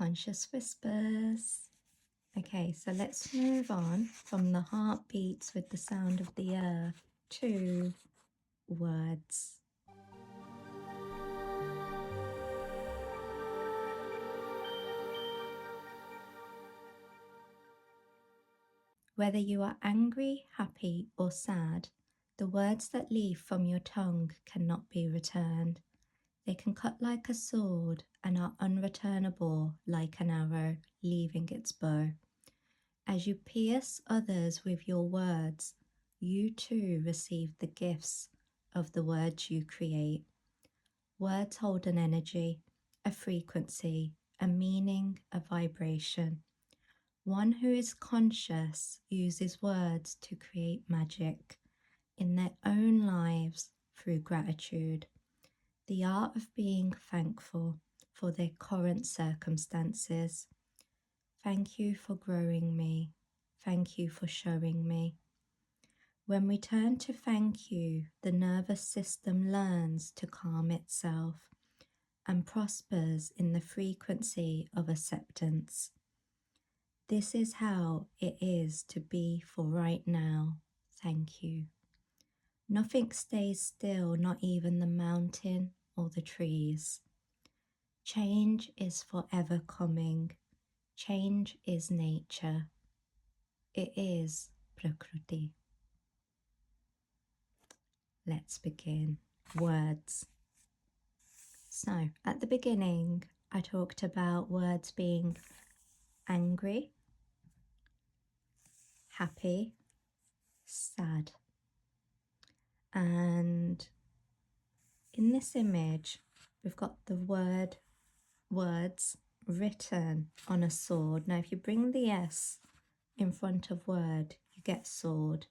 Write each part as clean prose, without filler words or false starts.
Conscious Whispers. Okay, so let's move on from the heartbeats with the sound of the earth to words. Whether you are angry, happy, or sad, the words that leave from your tongue cannot be returned. They can cut like a sword and are unreturnable like an arrow leaving its bow. As you pierce others with your words, you too receive the gifts of the words you create. Words hold an energy, a frequency, a meaning, a vibration. One who is conscious uses words to create magic in their own lives through gratitude. The art of being thankful for their current circumstances. Thank you for growing me. Thank you for showing me. When we turn to thank you, the nervous system learns to calm itself and prospers in the frequency of acceptance. This is how it is to be for right now. Thank you. Nothing stays still, not even the mountain or the trees. Change is forever coming. Change is nature. It is Prakriti. Let's begin. Words. So, at the beginning, I talked about words being angry, happy, sad. And in this image, we've got the words written on a sword. Now, if you bring the S in front of word, you get sword.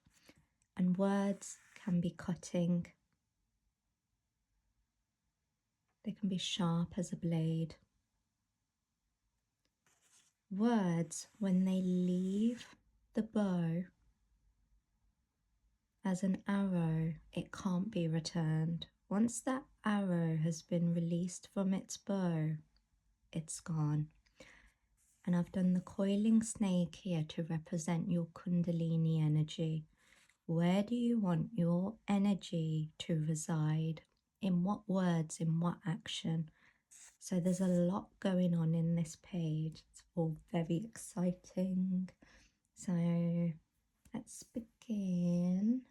And words can be cutting. They can be sharp as a blade. Words, when they leave the bow as an arrow, it can't be returned. Once that arrow has been released from its bow, it's gone. And I've done the coiling snake here to represent your Kundalini energy. Where do you want your energy to reside? In what words, in what action? So there's a lot going on in this page. It's all very exciting. So let's begin.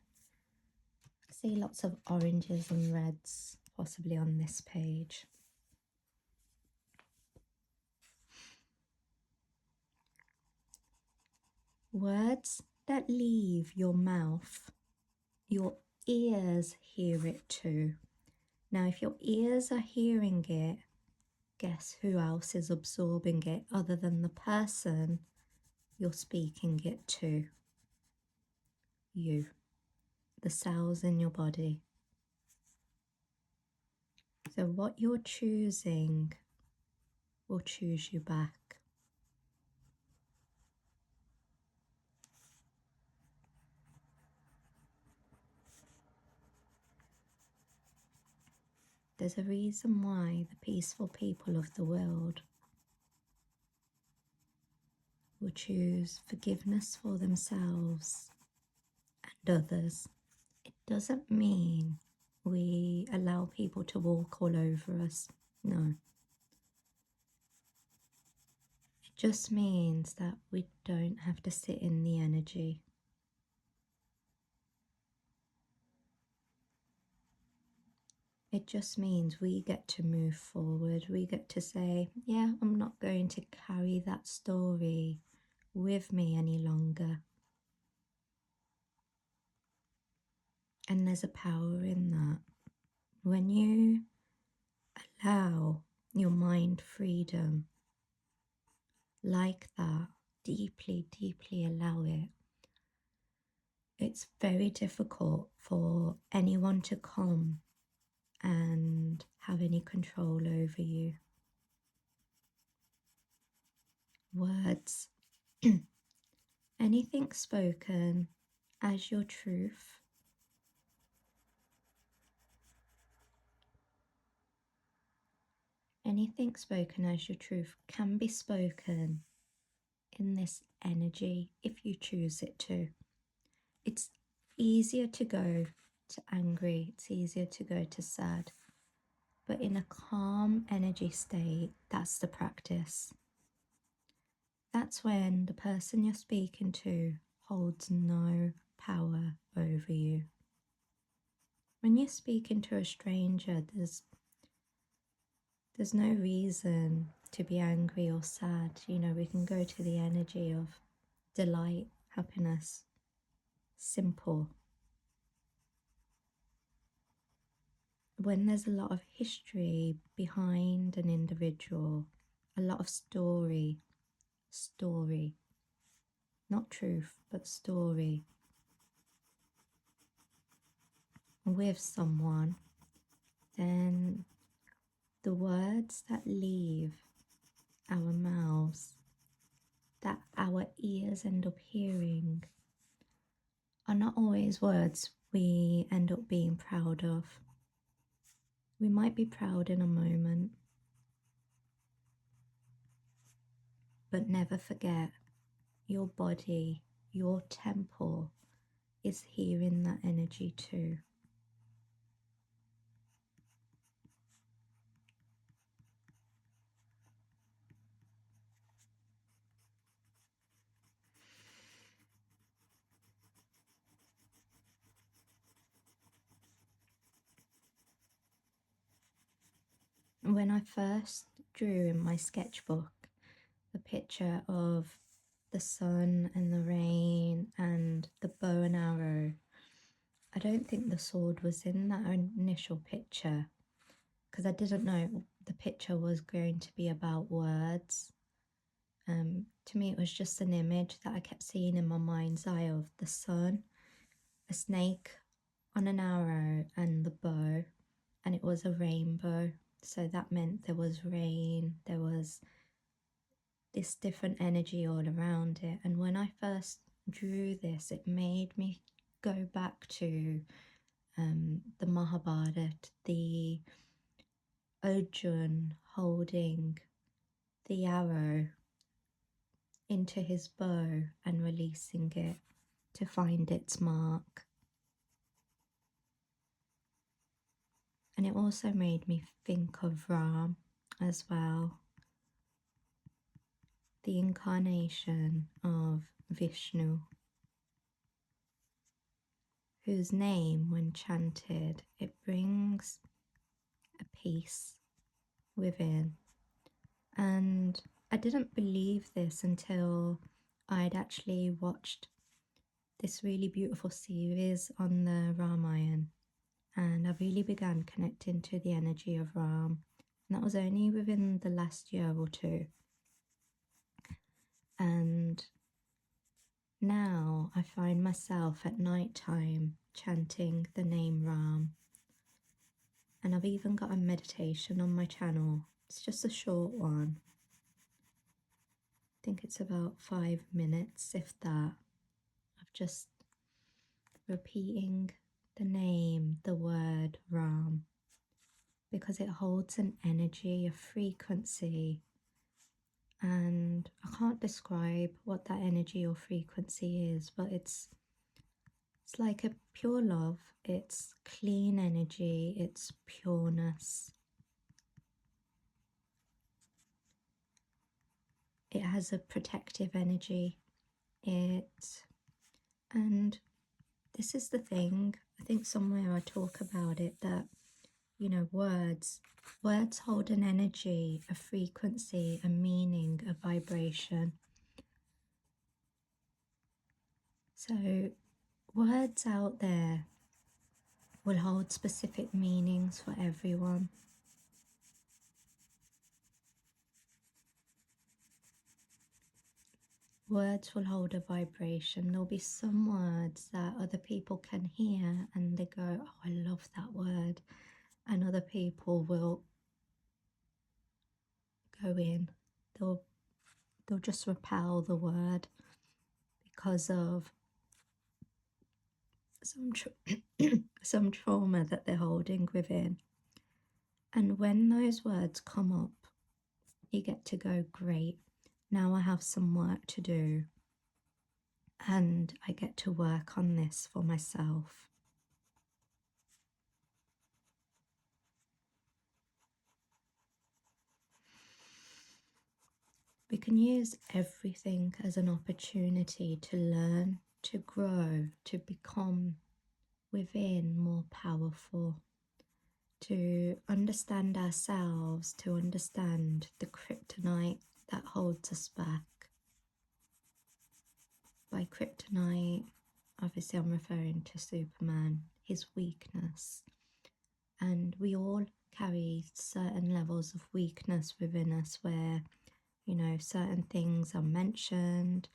I see lots of oranges and reds possibly on this page. Words that leave your mouth, your ears hear it too. Now, if your ears are hearing it, guess who else is absorbing it other than the person you're speaking it to? You, the cells in your body. So what you're choosing will choose you back. There's a reason why the peaceful people of the world will choose forgiveness for themselves and others. It doesn't mean we allow people to walk all over us. No. It just means that we don't have to sit in the energy. It just means we get to move forward. We get to say, yeah, I'm not going to carry that story with me any longer. And there's a power in that. When you allow your mind freedom like that, deeply, deeply allow it, it's very difficult for anyone to come and have any control over you. Words, anything spoken as your truth, anything spoken as your truth can be spoken in this energy if you choose it to. It's easier to go to angry, it's easier to go to sad, but in a calm energy state, that's the practice. That's when the person you're speaking to holds no power over you. When you're speaking to a stranger, there's no reason to be angry or sad. You know, we can go to the energy of delight, happiness, simple. When there's a lot of history behind an individual, a lot of story, not truth, but story, with someone, then the words that leave our mouths, that our ears end up hearing, are not always words we end up being proud of. We might be proud in a moment, but never forget your body, your temple is hearing that energy too. When I first drew in my sketchbook the picture of the sun and the rain and the bow and arrow, I don't think the sword was in that initial picture because I didn't know the picture was going to be about words. To me, it was just an image that I kept seeing in my mind's eye of the sun, a snake on an arrow, and the bow, and it was a rainbow. So that meant there was rain, there was this different energy all around it. And when I first drew this, it made me go back to the Mahabharata, the Arjun holding the arrow into his bow and releasing it to find its mark. And it also made me think of Ram as well, the incarnation of Vishnu, whose name, when chanted, it brings a peace within. And I didn't believe this until I'd actually watched this really beautiful series on the Ramayana, and I really began connecting to the energy of Ram. And that was only within the last year or two. And now I find myself at night time chanting the name Ram. And I've even got a meditation on my channel. It's just a short one. I think it's about 5 minutes, if that, of just repeating the name, the word Ram, because it holds an energy, a frequency, and I can't describe what that energy or frequency is, but it's like a pure love, it's clean energy, it's pureness. It has a protective energy. And this is the thing, I think somewhere I talk about it, that, you know, words hold an energy, a frequency, a meaning, a vibration. So words out there will hold specific meanings for everyone. Words will hold a vibration. There'll be some words that other people can hear and they go, oh, I love that word. And other people will go in. They'll just repel the word because of some trauma that they're holding within. And when those words come up, You get to go, great. Now I have some work to do and I get to work on this for myself. We can use everything as an opportunity to learn, to grow, to become within more powerful, to understand ourselves, to understand the kryptonite that holds us back. By kryptonite, obviously I'm referring to Superman, his weakness. And we all carry certain levels of weakness within us where, you know, certain things are mentioned,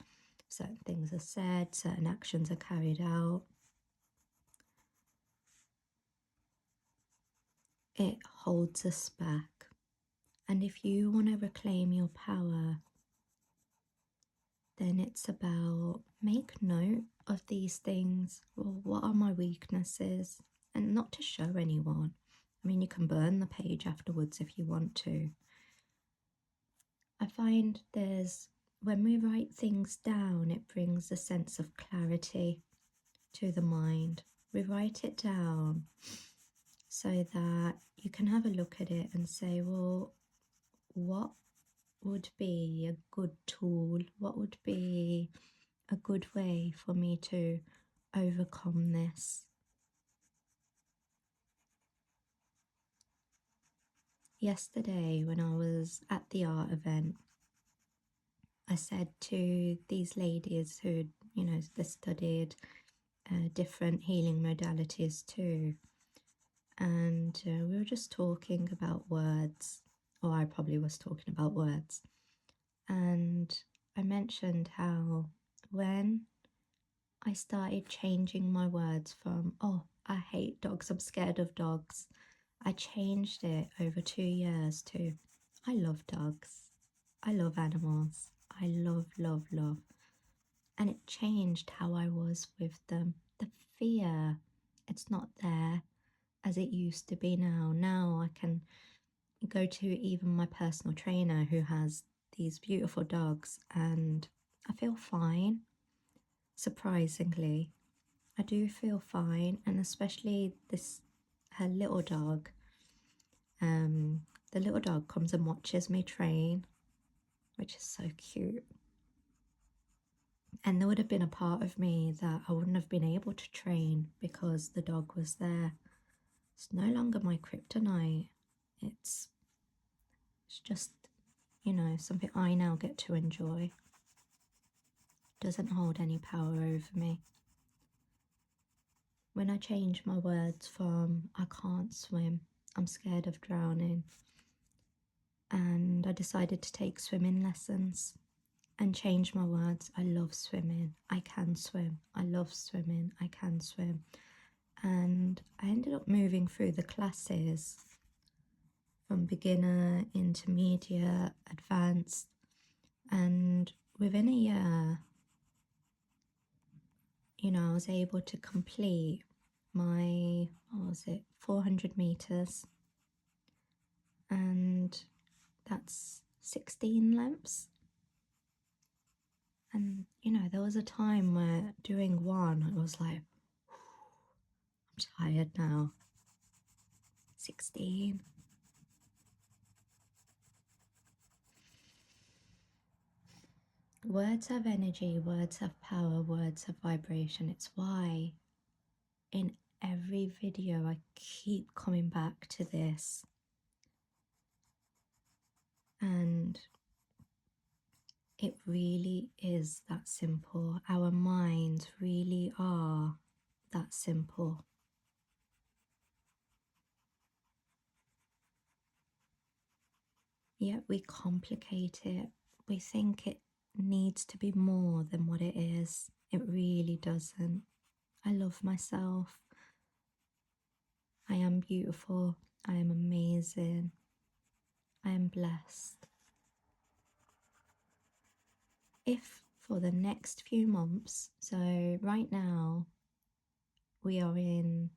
certain things are said, certain actions are carried out. It holds us back. And if you want to reclaim your power, then it's about make note of these things. Well, what are my weaknesses? And not to show anyone. I mean, you can burn the page afterwards if you want to. I find when we write things down, it brings a sense of clarity to the mind. We write it down so that you can have a look at it and say, well, what would be a good tool? What would be a good way for me to overcome this? Yesterday, when I was at the art event, I said to these ladies who, you know, they studied different healing modalities too, and we were just talking about words, or I probably was talking about words, and I mentioned how when I started changing my words from, oh, I hate dogs, I'm scared of dogs, I changed it over 2 years to, I love dogs, I love animals, I love, love, love. And it changed how I was with them. The fear, it's not there as it used to be now. Now I can go to even my personal trainer who has these beautiful dogs and I feel fine. Surprisingly, I do feel fine, and especially her little dog. The little dog comes and watches me train, which is so cute. And there would have been a part of me that I wouldn't have been able to train because the dog was there. It's no longer my kryptonite. It's just, you know, something I now get to enjoy. Doesn't hold any power over me. When I change my words from I can't swim, I'm scared of drowning, and I decided to take swimming lessons and change my words. I love swimming, I can swim, I love swimming, I can swim. And I ended up moving through the classes from beginner, intermediate, advanced, and within a year, you know, I was able to complete my, what was it, 400 meters, and that's 16 lengths. And you know, there was a time where doing one, I was like, I'm tired now. 16. Words have energy, words have power, words have vibration. It's why in every video I keep coming back to this. And it really is that simple. Our minds really are that simple. Yet we complicate it. We think it needs to be more than what it is. It really doesn't. I love myself. I am beautiful. I am amazing. I am blessed. If for the next few months, so right now we are in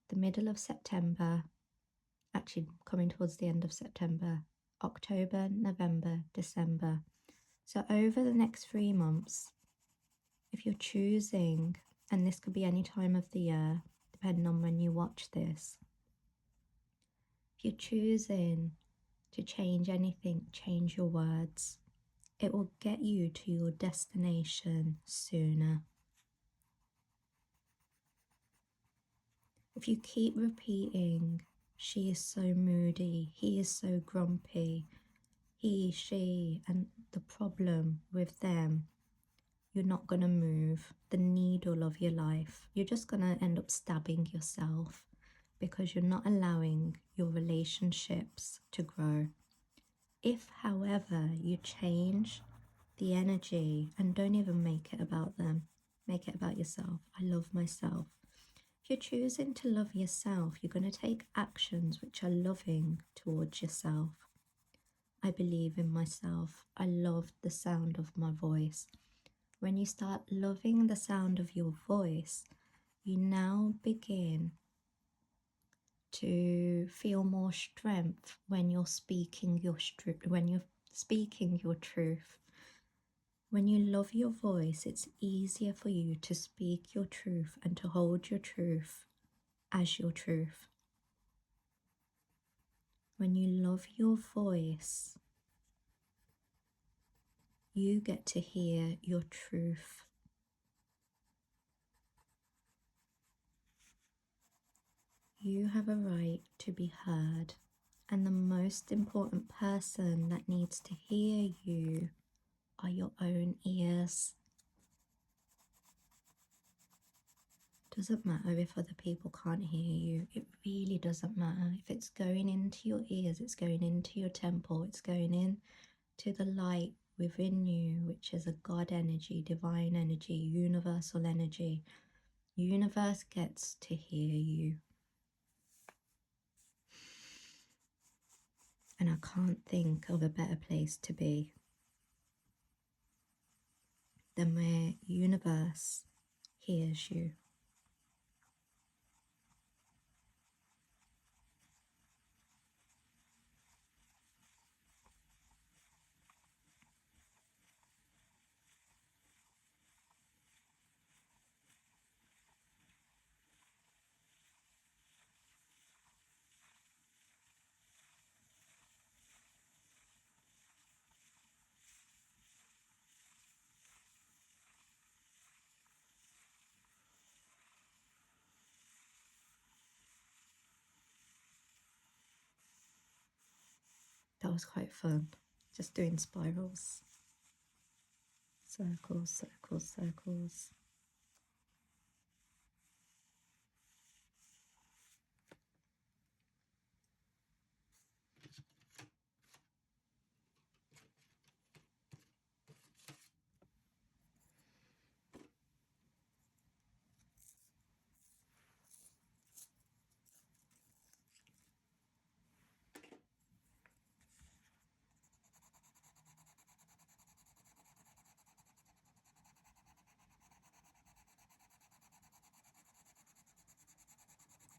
the middle of September, actually coming towards the end of September, October, November, December. So over the next 3 months, if you're choosing, and this could be any time of the year, depending on when you watch this, if you're choosing to change anything, change your words. It will get you to your destination sooner. If you keep repeating, she is so moody, he is so grumpy, he, she, and the problem with them, you're not going to move the needle of your life. You're just going to end up stabbing yourself because you're not allowing your relationships to grow. If, however, you change the energy and don't even make it about them, make it about yourself. I love myself. If you're choosing to love yourself, you're going to take actions which are loving towards yourself. I believe in myself. I love the sound of my voice. When you start loving the sound of your voice, you now begin to feel more strength when you're speaking your truth. When you love your voice, it's easier for you to speak your truth and to hold your truth as your truth. When you love your voice, you get to hear your truth. You have a right to be heard, and the most important person that needs to hear you are your own ears. Doesn't matter if other people can't hear you. It really doesn't matter. If it's going into your ears, it's going into your temple, it's going in to the light within you, which is a God energy, divine energy, universal energy. Universe gets to hear you. And I can't think of a better place to be than where universe hears you. That was quite fun, just doing spirals. Circles, circles, circles.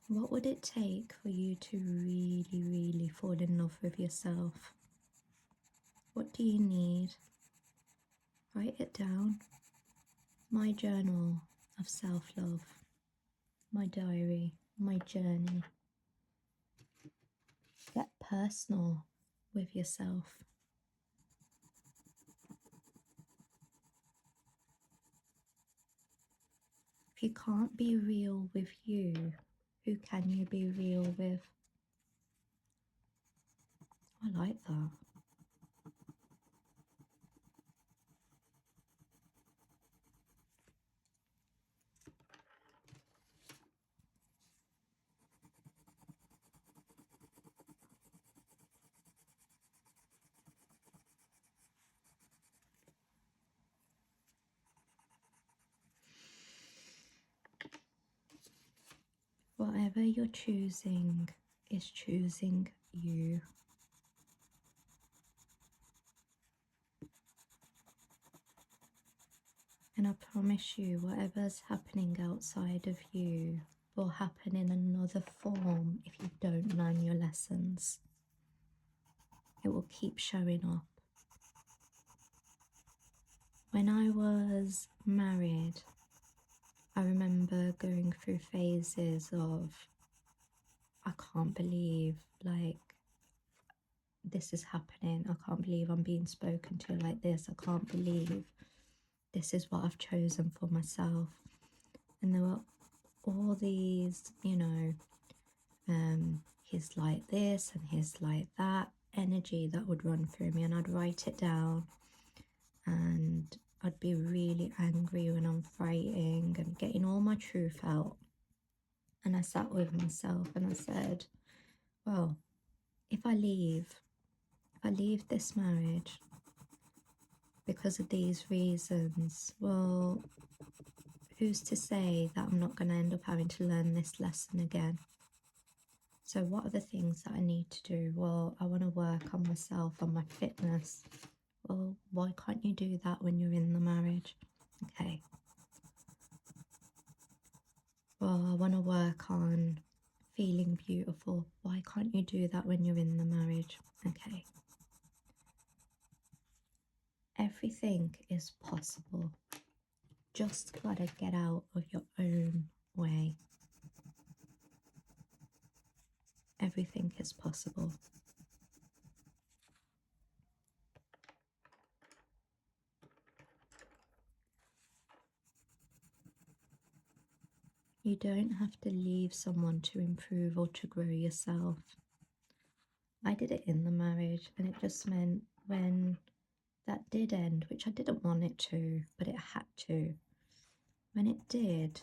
What would it take for you to really, really fall in love with yourself? What do you need? Write it down. My journal of self-love, my diary, my journey. Get personal with yourself. If you can't be real with you, who can you be real with? I like that. Whatever you're choosing is choosing you. And I promise you, whatever's happening outside of you will happen in another form if you don't learn your lessons. it will keep showing up. When I was married, I remember going through phases of, I can't believe, like, this is happening. I can't believe I'm being spoken to like this. I can't believe this is what I've chosen for myself. And there were all these, you know, he's like this and he's like that energy that would run through me, and I'd write it down, and I'd be really angry when I'm fighting and getting all my truth out. And I sat with myself and I said, well, if I leave this marriage because of these reasons, well, who's to say that I'm not going to end up having to learn this lesson again? So what are the things that I need to do? Well, I want to work on myself, on my fitness. Well, why can't you do that when you're in the marriage? Okay. Well, I want to work on feeling beautiful. Why can't you do that when you're in the marriage? Okay. Everything is possible. Just gotta get out of your own way. Everything is possible. You don't have to leave someone to improve or to grow yourself. I did it in the marriage, and it just meant when that did end, which I didn't want it to, but it had to. When it did,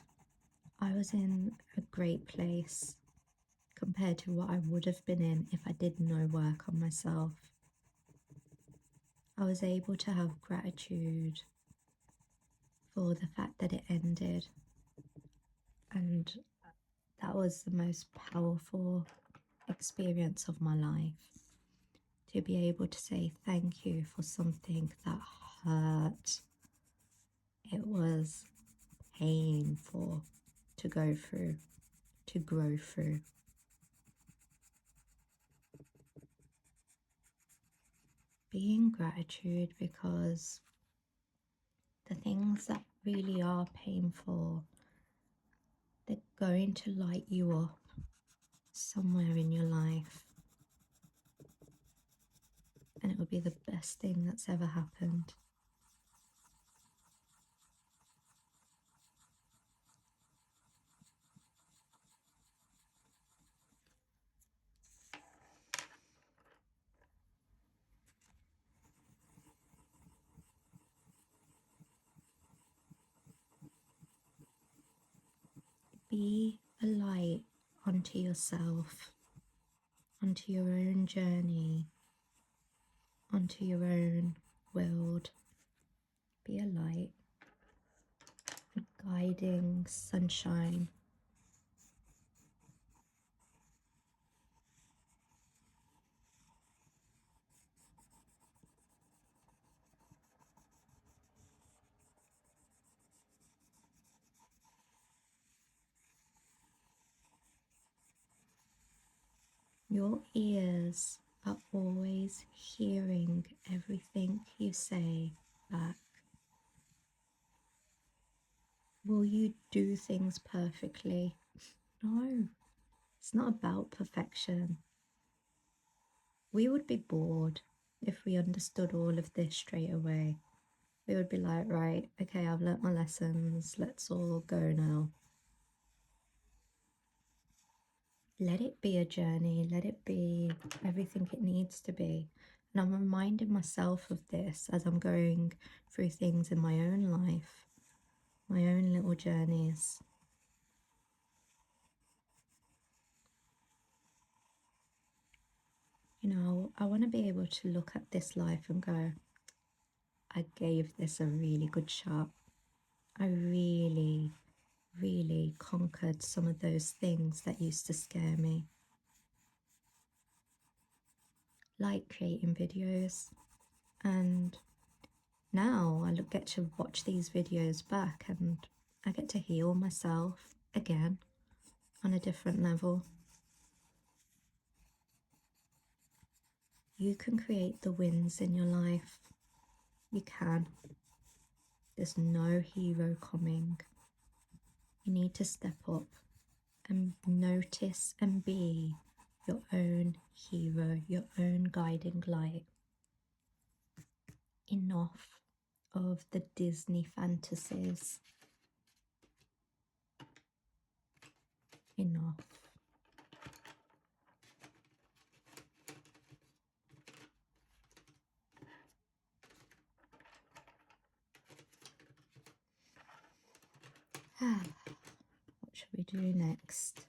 I was in a great place compared to what I would have been in if I did no work on myself. I was able to have gratitude for the fact that it ended, and that was the most powerful experience of my life. To be able to say thank you for something that hurt. It was painful to go through, to grow through. Be in gratitude, because the things that really are painful, they're going to light you up somewhere in your life. And it would be the best thing that's ever happened. Be a light onto yourself, onto your own journey, onto your own world. Be a light, a guiding sunshine. Your ears are always hearing everything you say back. Will you do things perfectly? No, it's not about perfection. We would be bored if we understood all of this straight away. We would be like, right, okay, I've learnt my lessons, let's all go now. Let it be a journey, let it be everything it needs to be. And I'm reminding myself of this as I'm going through things in my own life, my own little journeys. You know, I want to be able to look at this life and go, I gave this a really good shot. I really, really conquered some of those things that used to scare me. Like creating videos, and now I get to watch these videos back and I get to heal myself again on a different level. You can create the wins in your life. You can. There's no hero coming. You need to step up and notice and be your own hero, your own guiding light. Enough of the Disney fantasies. Enough. What should we do next?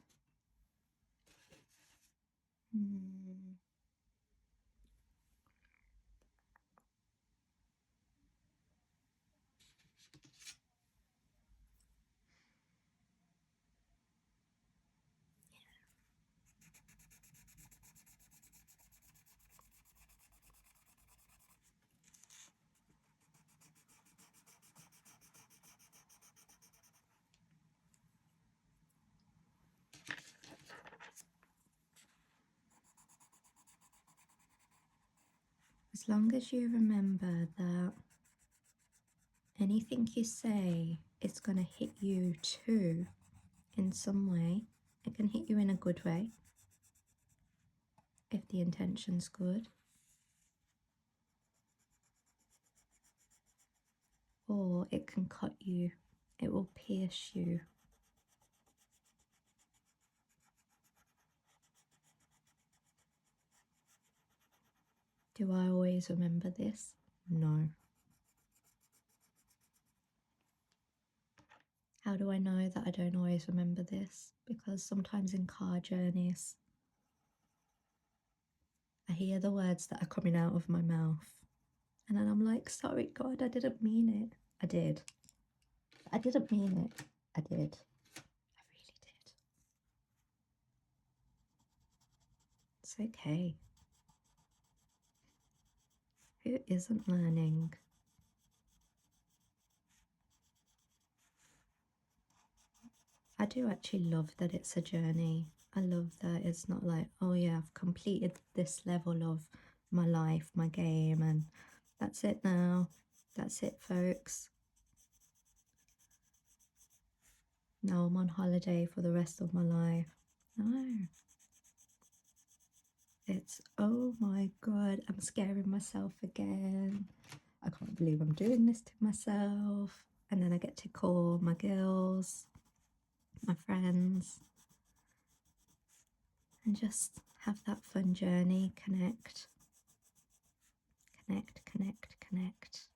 As long as you remember that anything you say is going to hit you too in some way. It can hit you in a good way if the intention's good, or it can cut you, it will pierce you. Do I always remember this? No. How do I know that I don't always remember this? Because sometimes in car journeys, I hear the words that are coming out of my mouth, and then I'm like, sorry, God, I didn't mean it. I did. I didn't mean it. I did. I really did. It's okay. Who isn't learning? I do actually love that it's a journey. I love that it's not like, oh yeah, I've completed this level of my life, my game, and that's it now. That's it, folks. Now I'm on holiday for the rest of my life. No. It's, oh my God, I'm scaring myself again. I can't believe I'm doing this to myself. And then I get to call my girls, my friends, and just have that fun journey, connect, connect, connect, connect.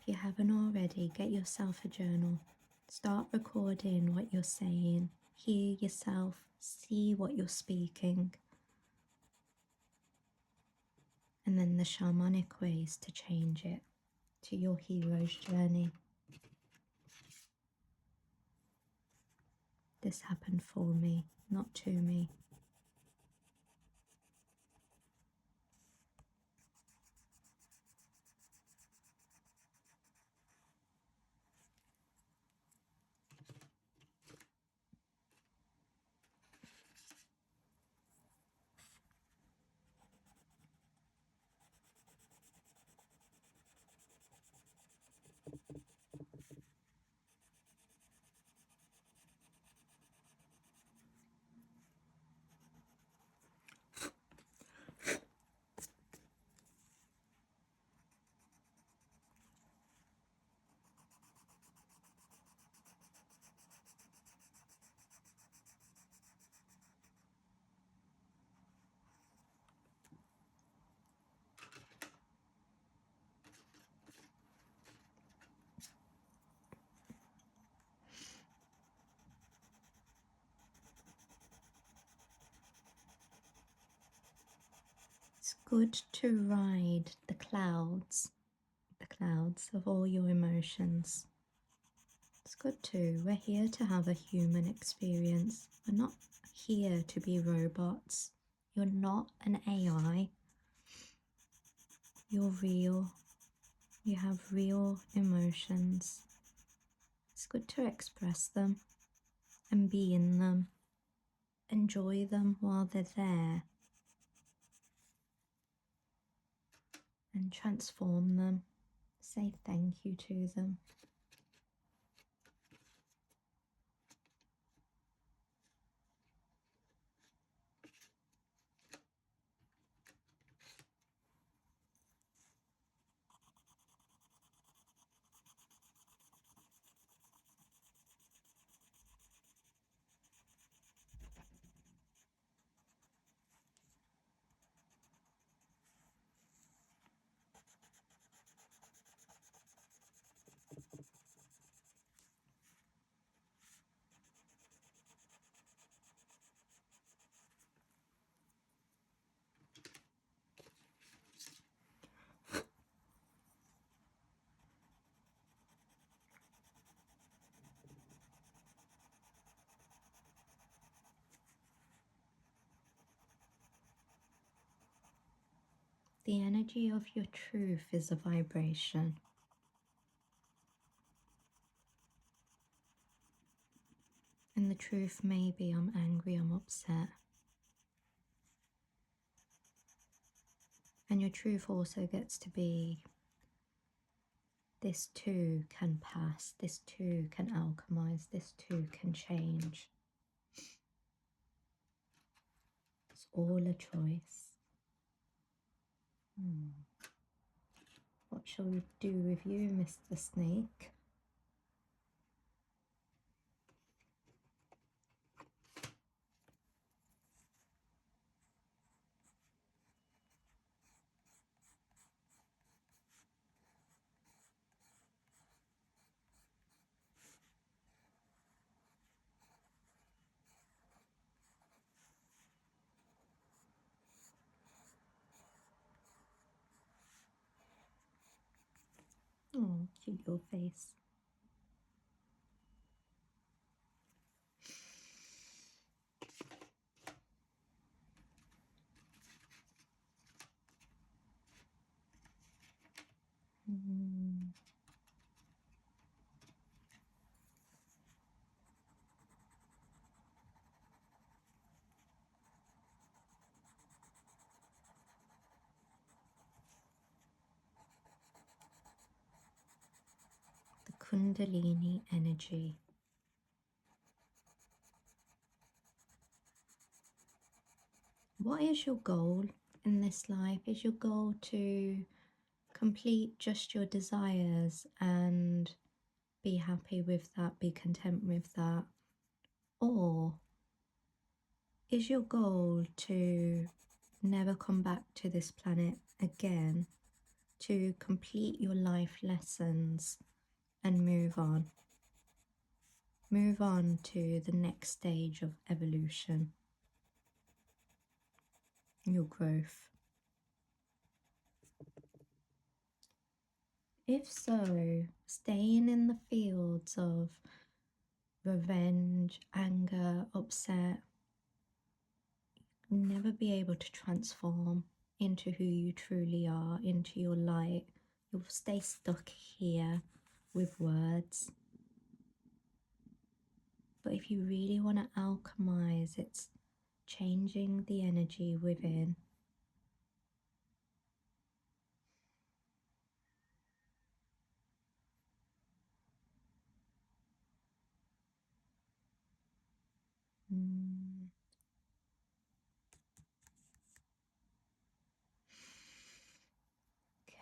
If you haven't already, get yourself a journal. Start recording what you're saying. Hear yourself. See what you're speaking. And then the shamanic ways to change it to your hero's journey. This happened for me, not to me. good to ride the clouds of all your emotions. It's good too. We're here to have a human experience. We're not here to be robots. You're not an AI. You're real. You have real emotions. It's good to express them and be in them. Enjoy them while they're there and transform them. Say thank you to them. The energy of your truth is a vibration. And the truth may be I'm angry, I'm upset. And your truth also gets to be this too can pass, this too can alchemize, this too can change. It's all a choice. What shall we do with you, Mr. Snake? Oh, cute little face. The Kundalini energy. What is your goal in this life? Is your goal to complete just your desires and be happy with that, be content with that? Or is your goal to never come back to this planet again, to complete your life lessons and move on? Move on to the next stage of evolution, your growth. If so, staying in the fields of revenge, anger, upset, you'll never be able to transform into who you truly are, into your light. You'll stay stuck here with words. But if you really want to alchemize, it's changing the energy within.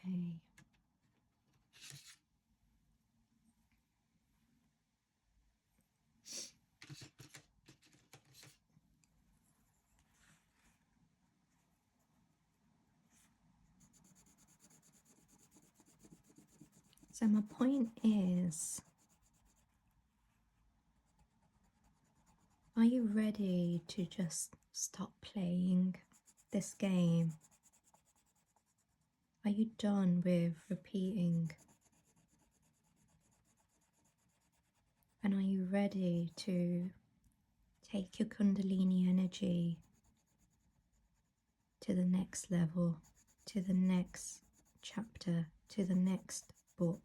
Okay. So my point is, are you ready to just stop playing this game Are you done with repeating? And are you ready to take your Kundalini energy to the next level, to the next chapter, to the next book?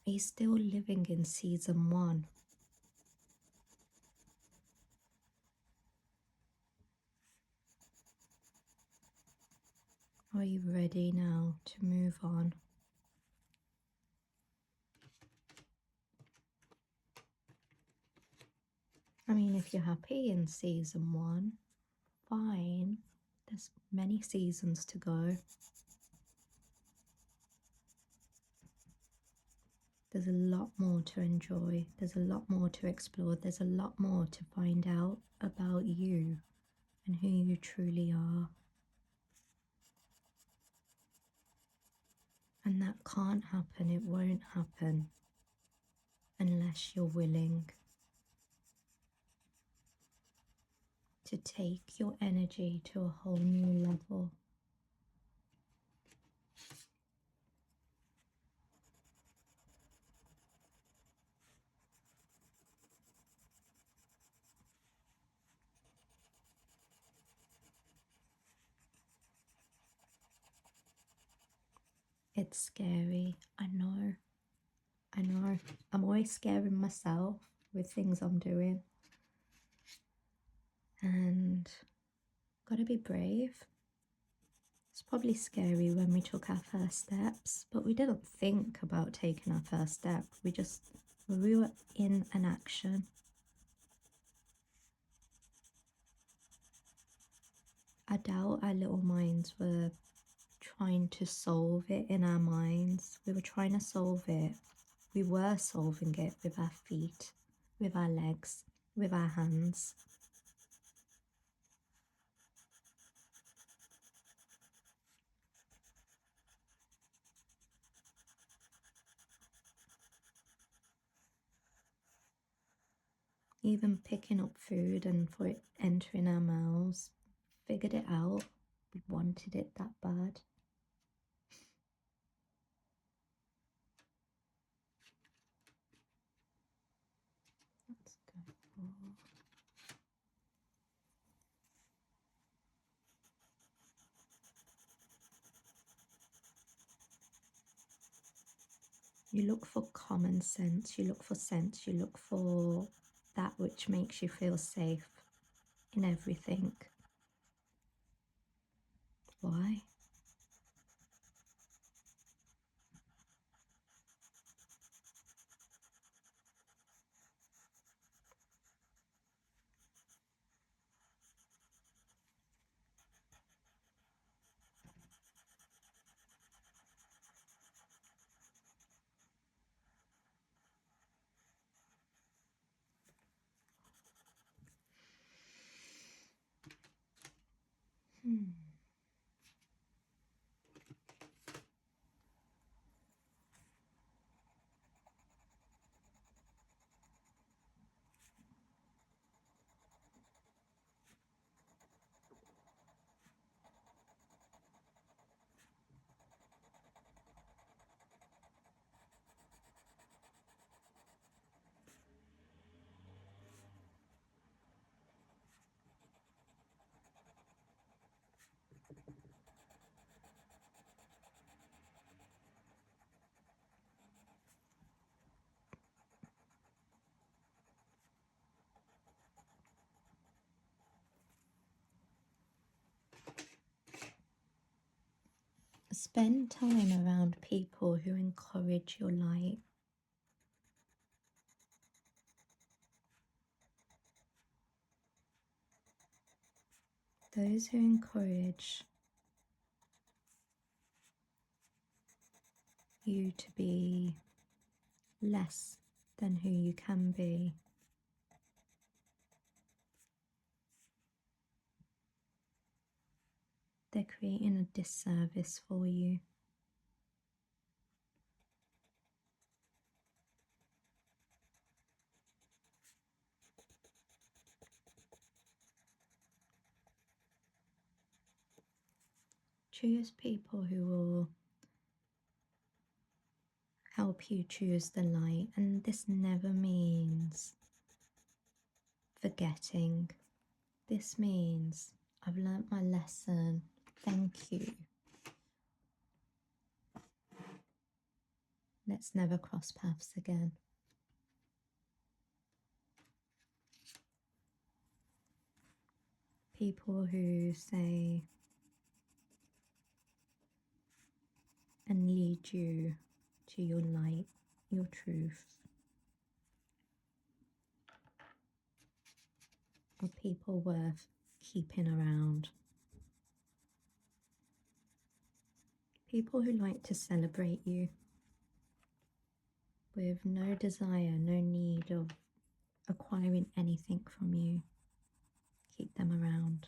Are you still living in season 1? Are you ready now to move on? I mean, if you're happy in season 1, fine. There's many seasons to go. There's a lot more to enjoy. There's a lot more to explore. There's a lot more to find out about you and who you truly are. And that can't happen. It won't happen unless you're willing to take your energy to a whole new level. It's scary. I know. I know. I'm always scaring myself with things I'm doing. And gotta be brave. It's probably scary when we took our first steps, but we didn't think about taking our first step. We were in an action. I doubt our little minds were trying to solve it in our minds. We were trying to solve it. We were solving it with our feet, with our legs, with our hands. Even picking up food and for it entering our mouths, figured it out. We wanted it that bad. Let's go for... You look for common sense, you look for sense, you look for that which makes you feel safe in everything. Why? Spend time around people who encourage your light. Those who encourage you to be less than who you can be. They're creating a disservice for you. Choose people who will help you choose the light, and this never means forgetting. This means I've learnt my lesson. Thank you. Let's never cross paths again. People who say and lead you to your light, your truth, are people worth keeping around. People who like to celebrate you with no desire, no need of acquiring anything from you. Keep them around.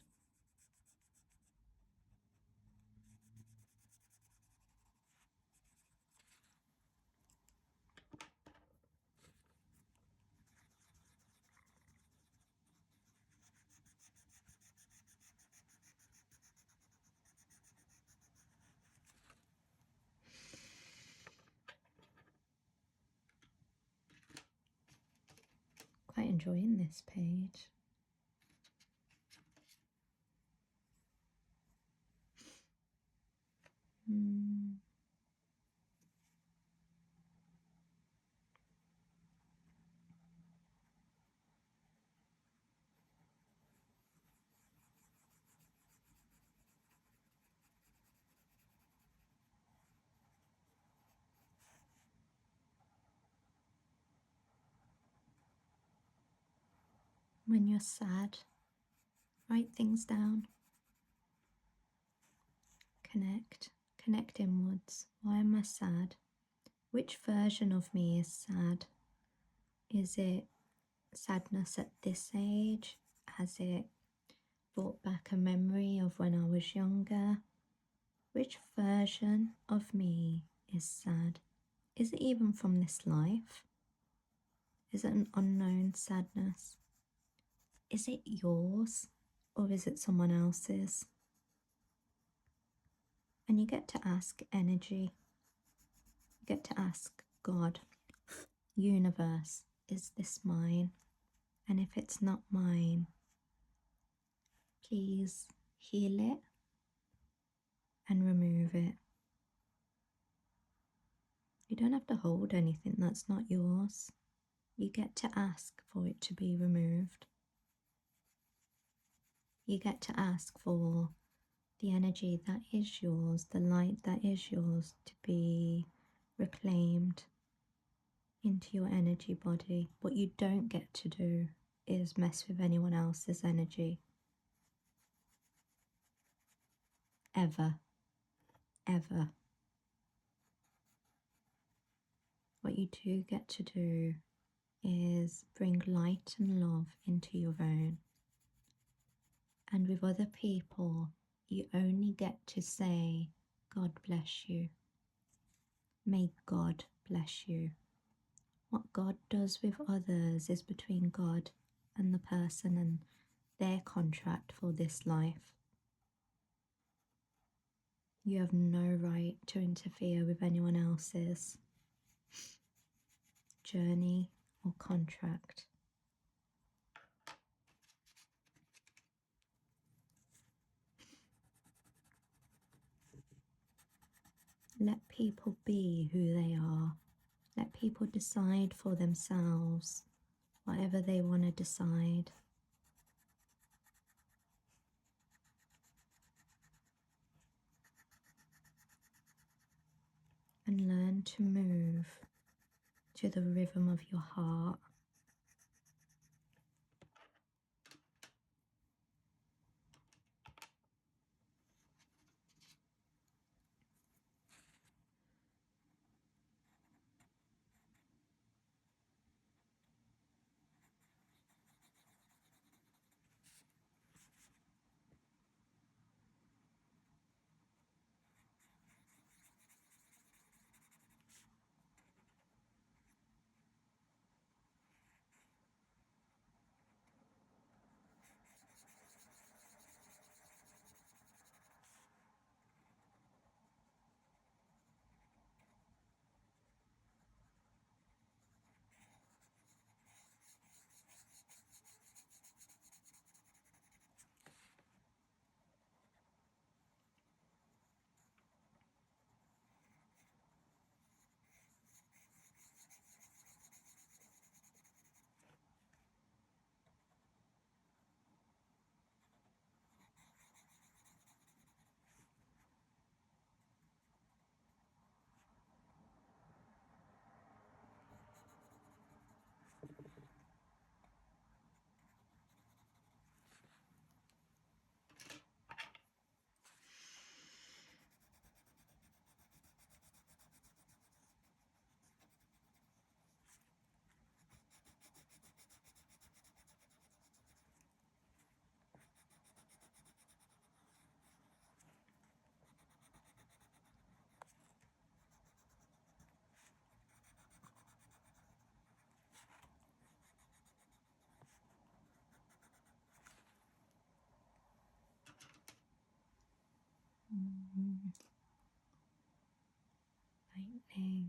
Quite enjoying this page. When you're sad, write things down. Connect inwards. Why am I sad? Which version of me is sad? Is it sadness at this age? Has it brought back a memory of when I was younger? Which version of me is sad? Is it even from this life? Is it an unknown sadness? Is it yours or is it someone else's? And you get to ask energy, you get to ask God, universe, is this mine? And if it's not mine, please heal it and remove it. You don't have to hold anything that's not yours. You get to ask for it to be removed. You get to ask for the energy that is yours, the light that is yours, to be reclaimed into your energy body. What you don't get to do is mess with anyone else's energy. Ever. Ever. What you do get to do is bring light and love into your own. And with other people, you only get to say, God bless you. May God bless you. What God does with others is between God and the person and their contract for this life. You have no right to interfere with anyone else's journey or contract. Let people be who they are. Let people decide for themselves whatever they want to decide. And learn to move to the rhythm of your heart. lightning.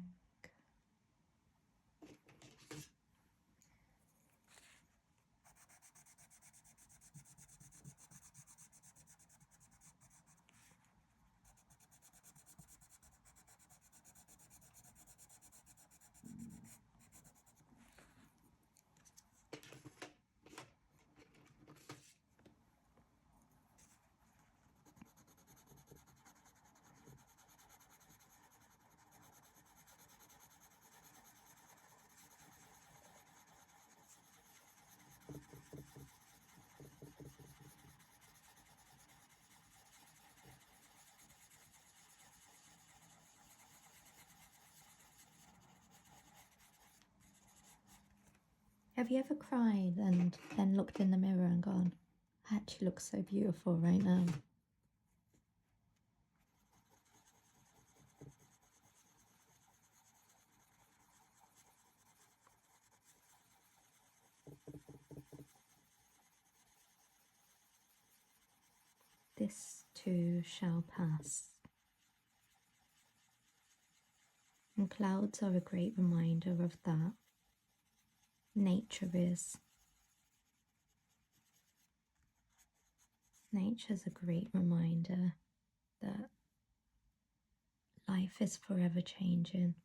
Have you ever cried and then looked in the mirror and gone, I actually look so beautiful right now? This too shall pass. And clouds are a great reminder of that. Nature is. Nature's a great reminder that life is forever changing.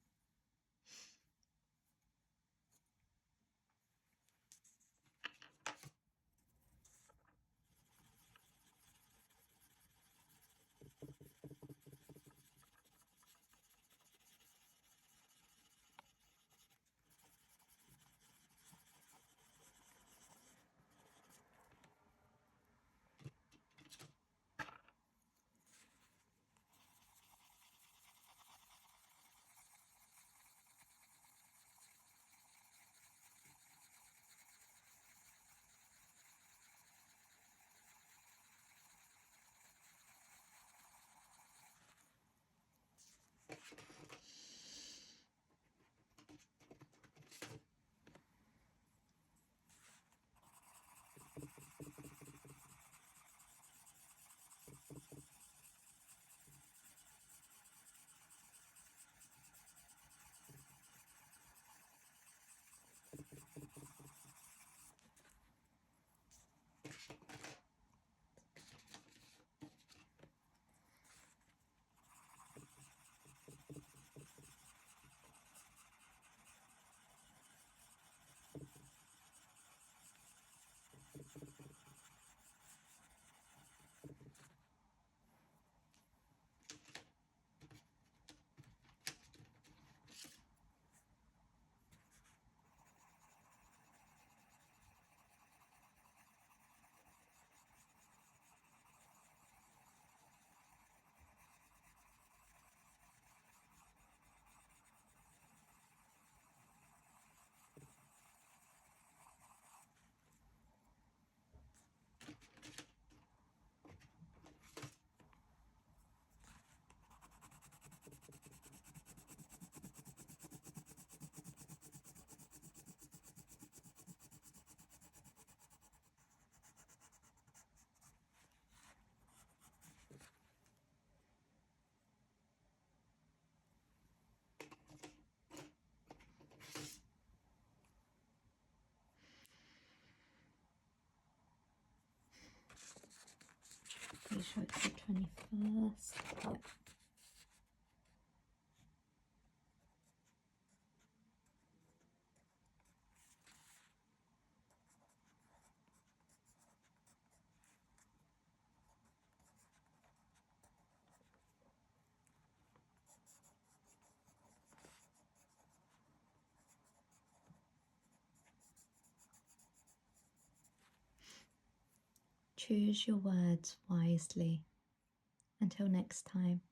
Pretty sure it's the 21st. Yep. Choose your words wisely. Until next time.